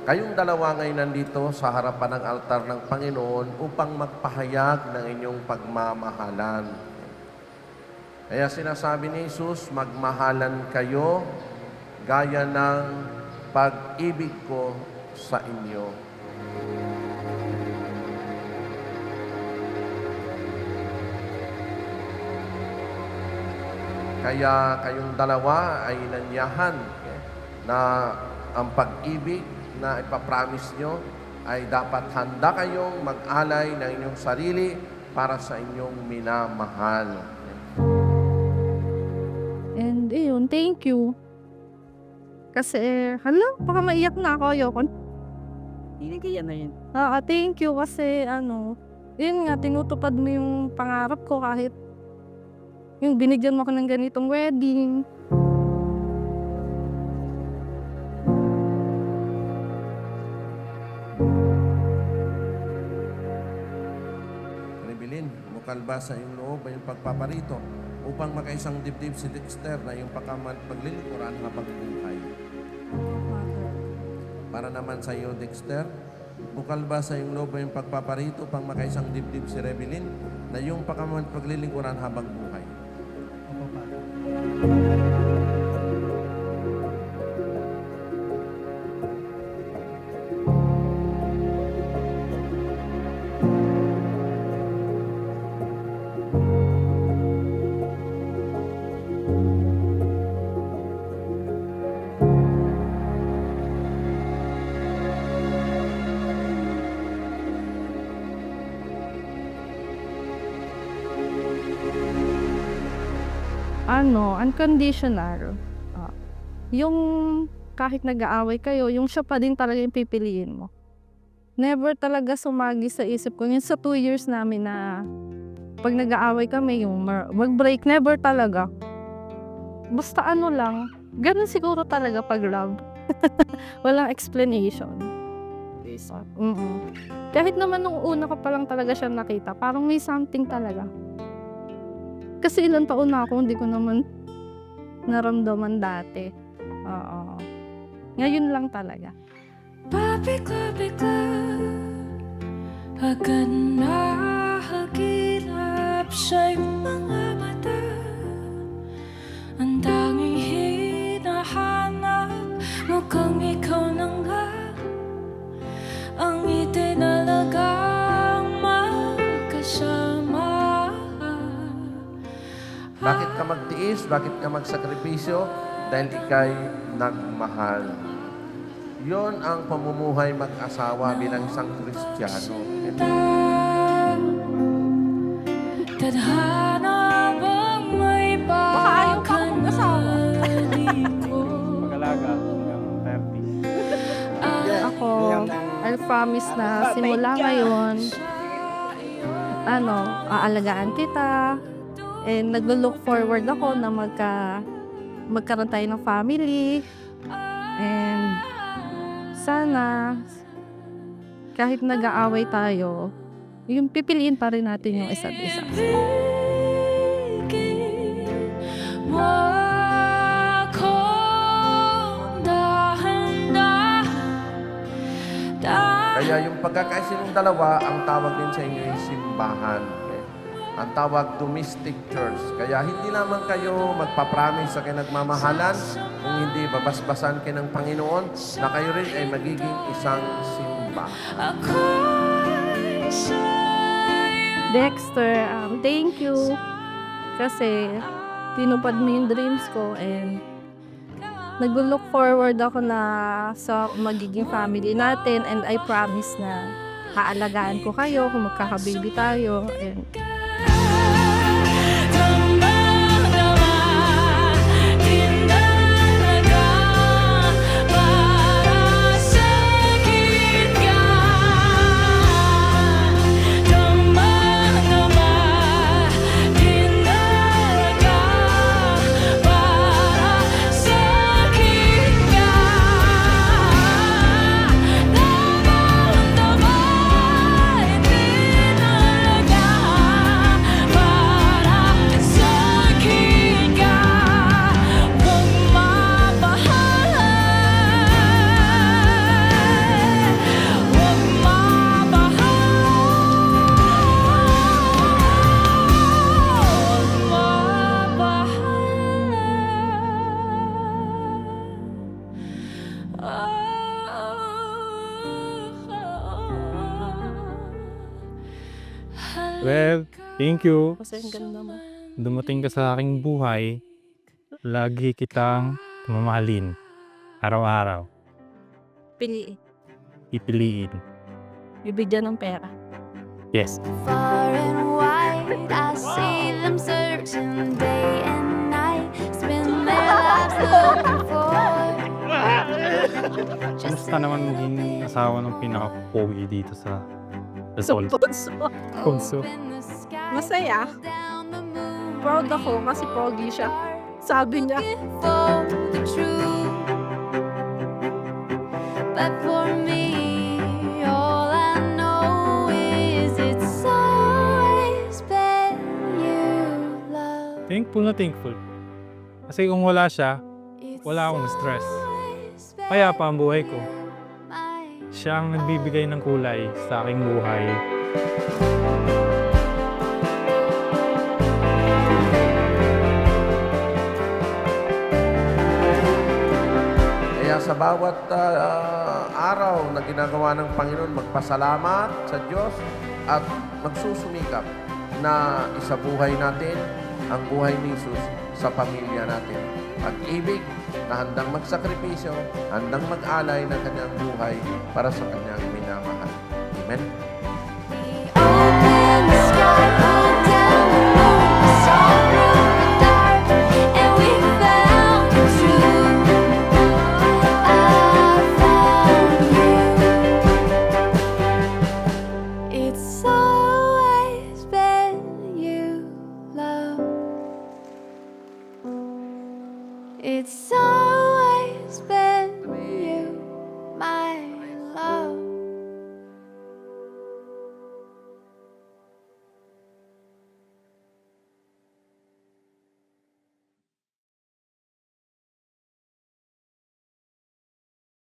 Kayong dalawa ngayon nandito sa harapan ng altar ng Panginoon upang magpahayag ng inyong pagmamahalan. Kaya sinasabi ni Jesus, magmahalan kayo gaya ng pag-ibig ko sa inyo. Kaya kayong dalawa ay nanyahan na ang pag-ibig na ipapromise nyo ay dapat handa kayong mag-alay ng inyong sarili para sa inyong minamahal. And ayun, thank you. Kasi, baka maiyak na ako. Ayoko. Hindi kaya na yun. Thank you kasi yun nga, tinutupad mo yung pangarap ko kahit yung binigyan mo ako ng ganitong wedding. Rebelin, mukalba sa iyong loob ay yung pagpaparito upang makaisang dibdib si Dexter na yung paglilingkuran habang buhay. Para naman sa iyo, Dexter, bukal ba sa iyong loob ay yung pagpaparito upang makaisang dibdib si Rebelin na yung paglilingkuran habang buhay? Opo, Father. Unconditional. Yung kahit nag-aaway kayo, yung siya pa din talaga yung pipiliin mo. Never talaga sumagi sa isip ko. Yung sa 2 years namin na pag nag-aaway kami, yung mag-break, never talaga. Basta lang, ganun siguro talaga pag love. Walang explanation. Kahit naman nung una ko pa lang talaga siya nakita, parang may something talaga. Kasi ilang taon na ako, hindi ko naman naramdaman dati. Ngayon lang talaga. Pabigla-bigla agad nahagilap sa'y mga mata. Ang tanging hinahanap, mukhang ikaw na nga ang itinalagang magkasama. Bakit ka magtiis? Bakit ka magsakripisyo? Dahil ikay nagmahal. Yon ang pamumuhay mag-asawa bilang isang Kristiyano. Tadhana bang may Baka ayaw pa akong mag-asawa. Mag-alaga hanggang 30. Ako, I promise na simula ngayon, aalagaan kita. And naglo-look forward ako na magkaroon tayo ng family. And sana, kahit nag-aaway tayo, yung pipiliin pa rin natin yung isa't isa. Kaya yung pagkakaisinong dalawa, ang tawag din sa inyo yung simbahan. Ang tawag domestic church. Kaya hindi naman kayo magpapromise sa kinagmamahalan kung hindi babasbasan kayo ng Panginoon na kayo rin ay magiging isang simba. Dexter, thank you. Kasi tinupad mo yung dreams ko and nag-look forward ako na sa magiging family natin and I promise na haalagaan ko kayo kung magkakababy tayo and Well, thank you. Kasi ang ganda mo. Dumating ka sa aking buhay. Lagi kitang mamahalin. Araw-araw. Piliin. Pipiliin. Bibigyan ng pera. Yes. Far and wide, I see them searching day and night, spend their lives looking for just Kamusta naman maging asawa ng pinaka-pogi dito sa Rizal? Punso. Masaya. Proud ako kasi pogi siya. Sabi niya. for the truth. But for me, all I know is it's always been you, love. Thankful na thankful. Kasi kung wala siya, wala akong stress. Kaya pa ang buhay ko. Siya ang nagbibigay ng kulay sa aking buhay. Kaya sa bawat araw na ginagawa ng Panginoon, magpasalamat sa Diyos at magsusumikap na isabuhay natin ang buhay ni Jesus sa pamilya natin. Pag-ibig na handang magsakripisyo, handang mag-alay ng kanyang buhay para sa kanyang minamahal. Amen? Open the sky, pull down the moon, we saw through the dark, and we found the truth. I found you. It's always been you, love. It's always